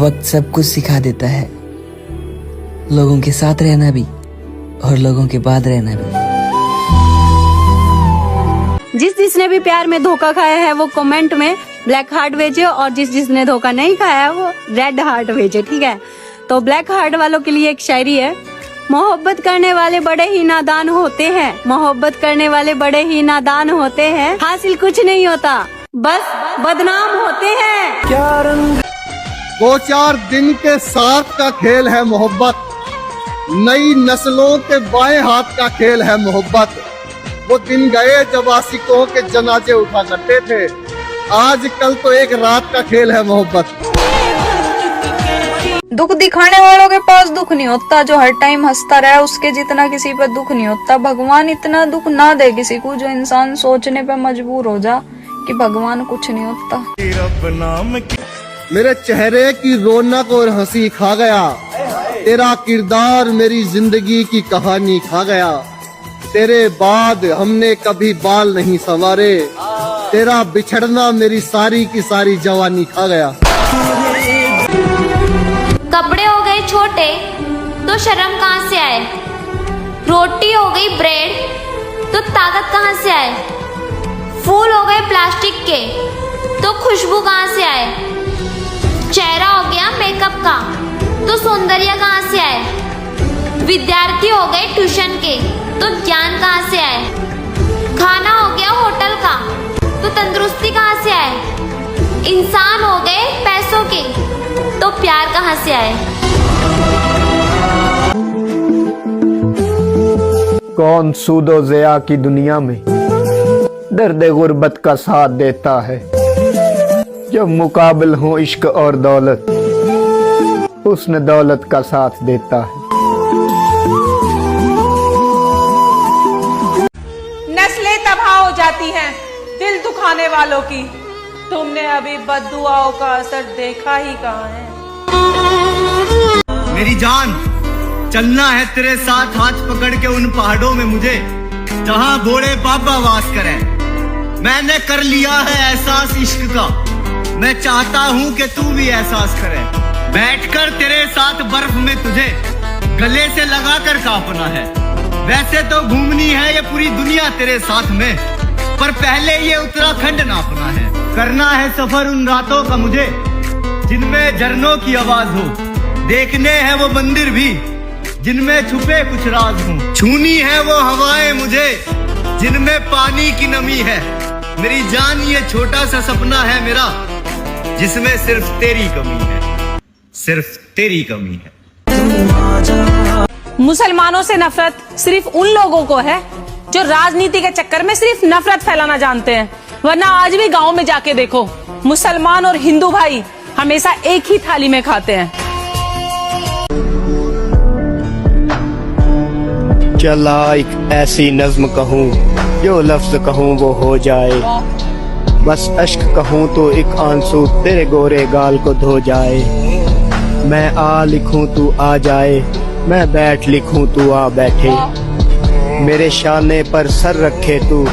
वक्त सब कुछ सिखा देता है, लोगों के साथ रहना भी और लोगों के बाद रहना भी। जिसने भी प्यार में धोखा खाया है वो कमेंट में ब्लैक हार्ट भेजे, और जिसने धोखा नहीं खाया है वो रेड हार्ट भेजे, ठीक है। तो ब्लैक हार्ट वालों के लिए एक शायरी है। मोहब्बत करने वाले बड़े ही नादान होते हैं, मोहब्बत करने वाले बड़े ही नादान होते हैं, हासिल कुछ नहीं होता बस बदनाम होते हैं। क्या रंग 2-4 दिन के साथ का खेल है मोहब्बत, नई नस्लों के बाएं हाथ का खेल है मोहब्बत। वो दिन गए जब आशिकों के जनाजे उठा करते थे, आज कल तो एक रात का खेल है मोहब्बत। दुख दिखाने वालों के पास दुख नहीं होता, जो हर टाइम हंसता रहे उसके जितना किसी पर दुख नहीं होता। भगवान इतना दुख ना दे किसी को जो इंसान सोचने पे मजबूर हो जा कि भगवान कुछ नहीं होता। मेरे चेहरे की रौनक और हंसी खा गया, तेरा किरदार मेरी जिंदगी की कहानी खा गया। तेरे बाद हमने कभी बाल नहीं संवारे, तेरा बिछड़ना मेरी सारी की सारी जवानी खा गया। कपड़े हो गए छोटे तो शर्म कहाँ से आए, रोटी हो गई ब्रेड तो ताकत कहाँ से आए, फूल हो गए प्लास्टिक के तो खुशबू कहाँ से आए, चेहरा हो गया मेकअप का तो सौंदर्य कहाँ से आए, विद्यार्थी हो गए ट्यूशन के तो ज्ञान कहाँ से आए, खाना हो गया होटल का तो तंदुरुस्ती कहाँ से आए, इंसान हो गए पैसों के तो प्यार कहाँ से आए। कौन सूदो ज़िया की दुनिया में दर्द गुर्बत का साथ देता है, जब मुकाबिल हो इश्क और दौलत हुस्न दौलत का साथ देता है। नस्लें तबाह हो जाती हैं दिल दुखाने वालों की, तुमने अभी बद्दुआओं का असर देखा ही कहाँ है। मेरी जान चलना है तेरे साथ हाथ पकड़ के उन पहाड़ों में मुझे, जहाँ घोड़े बाबा वास करें। मैंने कर लिया है एहसास इश्क का, मैं चाहता हूँ कि तू भी एहसास करे। बैठकर तेरे साथ बर्फ में तुझे गले से लगा कर कांपना है। वैसे तो घूमनी है ये पूरी दुनिया तेरे साथ में, पर पहले ये उत्तराखंड नापना है। करना है सफर उन रातों का मुझे जिनमें झरनों की आवाज हो, देखने हैं वो मंदिर भी जिनमें छुपे कुछ राज हों। छूनी है वो हवाएं मुझे जिनमें पानी की नमी है। मेरी जान ये छोटा सा सपना है मेरा, जिसमें सिर्फ तेरी कमी है, सिर्फ तेरी कमी है। मुसलमानों से नफरत सिर्फ उन लोगों को है जो राजनीति के चक्कर में सिर्फ नफरत फैलाना जानते हैं, वरना आज भी गांव में जाके देखो मुसलमान और हिंदू भाई हमेशा एक ही थाली में खाते हैं। चला एक ऐसी नज्म कहूँ, जो लफ्ज कहूँ वो हो जाए, बस अश्क कहूँ तो एक आंसू तेरे गोरे गाल को धो जाए। मैं आ लिखूं तू आ जाए, मैं बैठ लिखूं तू आ बैठे, मेरे शाने पर सर रखे तू,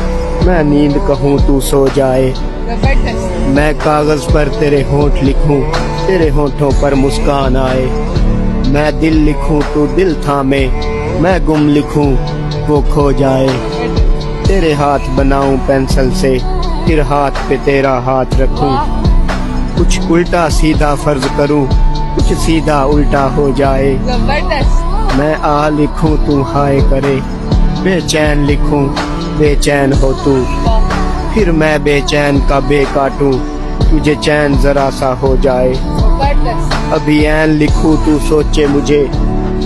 मैं नींद कहूँ तू सो जाए। मैं कागज पर तेरे होंठ लिखूं, तेरे होंठों पर मुस्कान आए, मैं दिल लिखूं तू दिल थामे, मैं गुम लिखूं वो खो जाए। तेरे हाथ बनाऊं पेंसिल से, फिर हाथ पे तेरा हाथ रखूं, कुछ उल्टा सीधा फर्ज करूं, कुछ सीधा उल्टा हो जाए। मैं आ लिखूं तू हाय करे, बेचैन लिखूं बेचैन हो तू, फिर मैं बेचैन का बे काटूं, तुझे चैन जरा सा हो जाए। अभी ऐन लिखूं तू सोचे मुझे,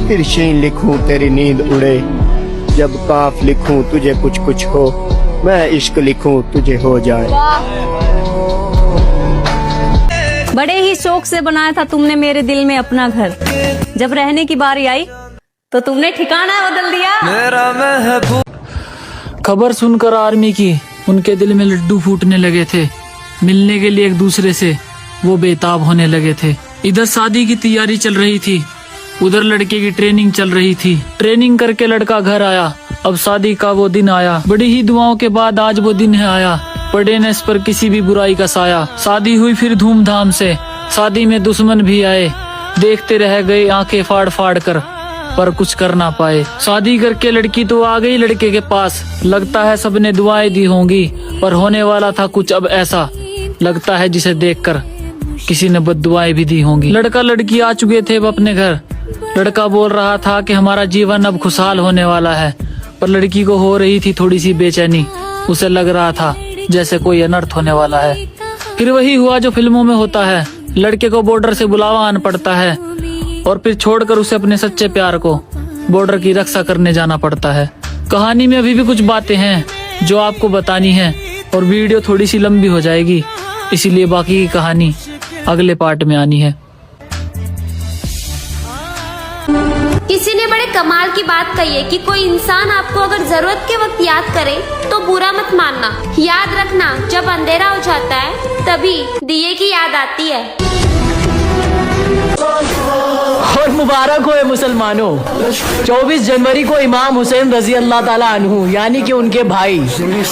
फिर शीन लिखूं तेरी नींद उड़े, जब काफ लिखूं तुझे कुछ कुछ हो, मैं इश्क लिखूं तुझे हो जाए। बड़े ही शौक से बनाया था तुमने मेरे दिल में अपना घर, जब रहने की बारी आई तो तुमने ठिकाना बदल दिया। खबर सुनकर आर्मी की उनके दिल में लड्डू फूटने लगे थे, मिलने के लिए एक दूसरे से वो बेताब होने लगे थे। इधर शादी की तैयारी चल रही थी, उधर लड़के की ट्रेनिंग चल रही थी। ट्रेनिंग करके लड़का घर आया, अब शादी का वो दिन आया। बड़ी ही दुआओं के बाद आज वो दिन है आया, पड़े न इस पर किसी भी बुराई का साया। शादी हुई फिर धूमधाम से, शादी में दुश्मन भी आए, देखते रह गए आंखें फाड़ फाड़ कर, पर कुछ कर ना पाए। शादी करके लड़की तो आ गई लड़के के पास, लगता है सबने दुआएं दी होंगी, पर होने वाला था कुछ अब ऐसा, लगता है जिसे देखकर किसी ने बद्दुआएं भी दी होंगी। लड़का लड़की आ चुके थे अब अपने घर। लड़का बोल रहा था कि हमारा जीवन अब खुशहाल होने वाला है, पर लड़की को हो रही थी थोड़ी सी बेचैनी। उसे लग रहा था जैसे कोई अनर्थ होने वाला है। फिर वही हुआ जो फिल्मों में होता है, लड़के को बॉर्डर से बुलावा आना पड़ता है और फिर छोड़कर उसे अपने सच्चे प्यार को बॉर्डर की रक्षा करने जाना पड़ता है। कहानी में अभी भी कुछ बातें हैं जो आपको बतानी है और वीडियो थोड़ी सी लंबी हो जाएगी, इसीलिए बाकी की कहानी अगले पार्ट में आनी है। किसी ने बड़े कमाल की बात कही है कि कोई इंसान आपको अगर जरूरत के वक्त याद करे तो बुरा मत मानना। याद रखना, जब अंधेरा हो जाता है तभी दिए की याद आती है। और मुबारक हो मुसलमानों, 24 जनवरी को इमाम हुसैन रजी अल्लाह ताला अन्हु यानी कि उनके भाई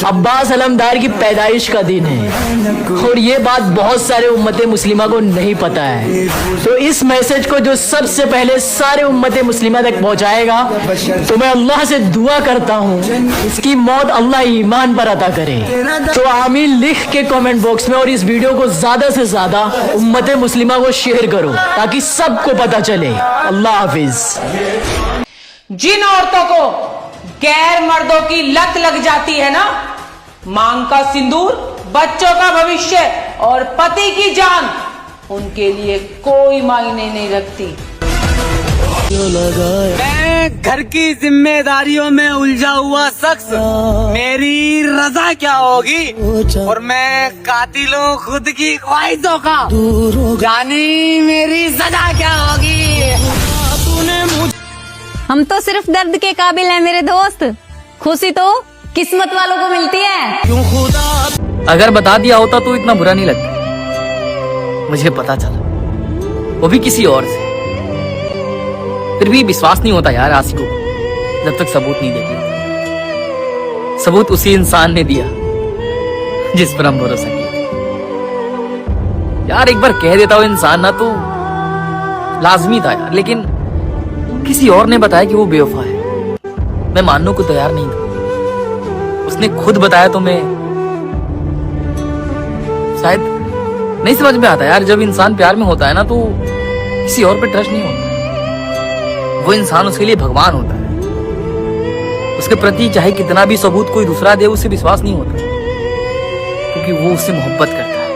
अब्बास अलमदार की पैदाइश का दिन है। और ये बात बहुत सारे उम्मते मुस्लिमा को नहीं पता है, तो इस मैसेज को जो सबसे पहले सारे उम्मते मुस्लिमा तक पहुंचाएगा, तो मैं अल्लाह से दुआ करता हूँ इसकी मौत अल्लाह ईमान पर अता करे। तो आमीन लिख के कमेंट बॉक्स में, और इस वीडियो को ज्यादा से ज्यादा उम्मते मुस्लिमा को शेयर करो ताकि सबको पता चले। अल्लाह हाफिज। जिन औरतों को गैर मर्दों की लत लग जाती है ना, मांग का सिंदूर, बच्चों का भविष्य और पति की जान, उनके लिए कोई मायने नहीं रखती। मैं घर की जिम्मेदारियों में उलझा हुआ शख्स, मेरी रजा क्या होगी, और मैं कातिलों खुद की ख्वाहिशों का जानी मेरी सजा क्या होगी। हम तो सिर्फ दर्द के काबिल हैं मेरे दोस्त, खुशी तो किस्मत वालों को मिलती है। अगर बता दिया होता तो इतना बुरा नहीं लगता। मुझे पता चला, वो भी किसी और से। फिर भी विश्वास नहीं होता यार आशिकों को जब तक सबूत नहीं देती। सबूत उसी इंसान ने दिया जिस पर हम भरोसा किया। यार एक बार कह देता वो इंसान ना तो लाजमी था यार, लेकिन किसी और ने बताया कि वो बेवफा है। मैं मानने को तैयार नहीं था। उसने खुद बताया तो मैं शायद नहीं समझ में आता यार। जब इंसान प्यार में होता है ना तो किसी और पे ट्रस्ट नहीं होता। वो इंसान उसके लिए भगवान होता है। उसके प्रति चाहे कितना भी सबूत कोई दूसरा दे, उसे विश्वास नहीं होता, क्योंकि वो उससे मोहब्बत करता है।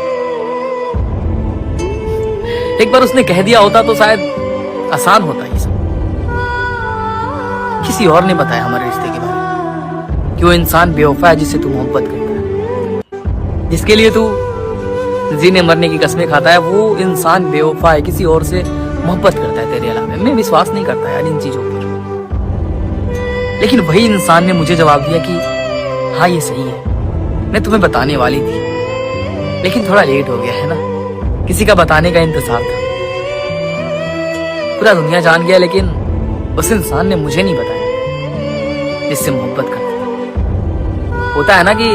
एक बार उसने कह दिया होता तो शायद आसान होता ये सब। किसी और ने बताया हमारे रिश्ते के बारे में कि वो इंसान बेवफा है जिससे तू मोहब्बत करता है, जिसके लिए तू जीने मरने की कस्में खाता है। वो इंसान बेवफा है, किसी और से मोहब्बत करता है तेरे अलावा। मैं विश्वास नहीं करता यार इन चीजों पर। लेकिन वही इंसान ने मुझे जवाब दिया कि हाँ ये सही है, मैं तुम्हें बताने वाली थी, लेकिन थोड़ा लेट हो गया है ना। किसी का बताने का इंतजार था। पूरा दुनिया जान गया, लेकिन उस इंसान ने मुझे नहीं बताया जिससे मोहब्बत करता था। होता है ना कि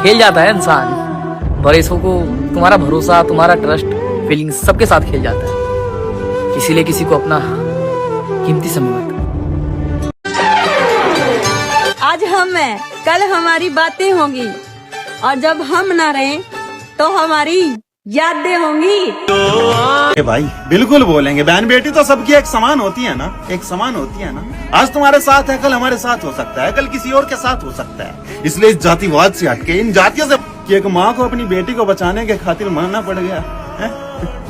खेल जाता है इंसान बरसों को, तुम्हारा भरोसा, तुम्हारा ट्रस्ट, फीलिंग्स सबके साथ खेल जाता है। इसीलिए किसी को अपना कीमती समय मत। आज हम हैं, कल हमारी बातें होंगी, और जब हम ना रहें तो हमारी यादें होंगी। भाई बिल्कुल बोलेंगे, बहन बेटी तो सबकी एक समान होती है ना, एक समान होती है ना। आज तुम्हारे साथ है, कल हमारे साथ हो सकता है, कल किसी और के साथ हो सकता है। इसलिए इस जातिवाद से हटके इन जातियों से कि एक माँ को अपनी बेटी को बचाने के खातिर मरना पड़ गया है?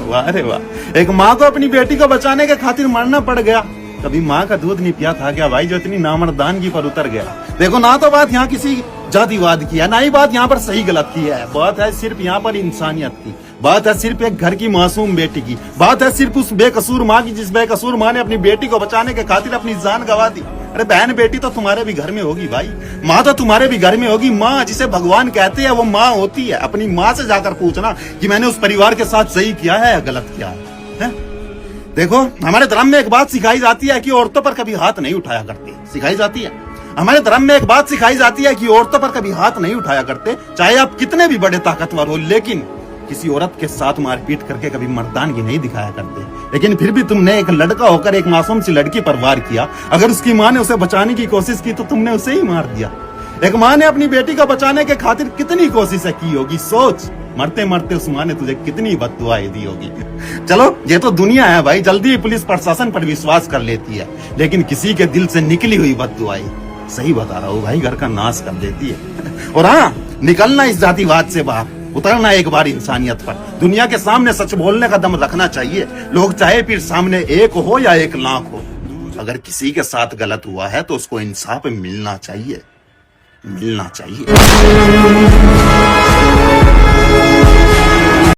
वाह रे वाह। एक माँ को अपनी बेटी को बचाने के खातिर मरना पड़ गया। कभी माँ का दूध नहीं पिया था क्या भाई जो इतनी नामर्दानगी पर उतर गया? देखो ना तो बात यहाँ किसी जातिवाद की है, ना ही बात यहाँ पर सही गलत की है। बात है सिर्फ यहाँ पर इंसानियत की। बात है सिर्फ एक घर की मासूम बेटी की। बात है सिर्फ उस बेकसूर माँ की जिस बेकसूर माँ ने अपनी बेटी को बचाने के खातिर अपनी जान गंवा दी। अरे बहन बेटी तो तुम्हारे भी घर में होगी भाई, माँ तो तुम्हारे भी घर में होगी। माँ जिसे भगवान कहते हैं वो माँ होती है। अपनी माँ से जाकर पूछना कि मैंने उस परिवार के साथ सही किया है या गलत किया है? देखो हमारे धर्म में एक बात सिखाई जाती है कि औरतों पर कभी हाथ नहीं उठाया करते। सिखाई जाती है हमारे धर्म में एक बात सिखाई जाती है कि औरतों पर कभी हाथ नहीं उठाया करते, चाहे आप कितने भी बड़े ताकतवर हो। लेकिन किसी औरत के साथ मारपीट करके कभी मर्दानगी नहीं दिखाया करते, लेकिन फिर भी तुमने एक लड़का होकर एक मासूम सी लड़की पर वार किया। अगर उसकी माँ ने उसे बचाने की कोशिश की तो तुमने उसे ही मार दिया। एक माँ ने अपनी बेटी को बचाने के खातिर कितनी कोशिशें की होगी, सोच। मरते मरते उस माँ ने तुझे कितनी बद्दुआएं दी होगी। चलो ये तो दुनिया है भाई, जल्दी ही पुलिस प्रशासन पर विश्वास कर लेती है, लेकिन किसी के दिल से निकली हुई बद्दुआएं, सही बता रहा हूँ भाई, घर का नाश कर देती है। और हाँ, निकलना इस जातिवाद से बाहर, उतरना एक बार इंसानियत पर। दुनिया के सामने सच बोलने का दम रखना चाहिए। लोग चाहे फिर सामने एक हो या 1 लाख हो, अगर किसी के साथ गलत हुआ है तो उसको इंसाफ मिलना चाहिए, मिलना चाहिए।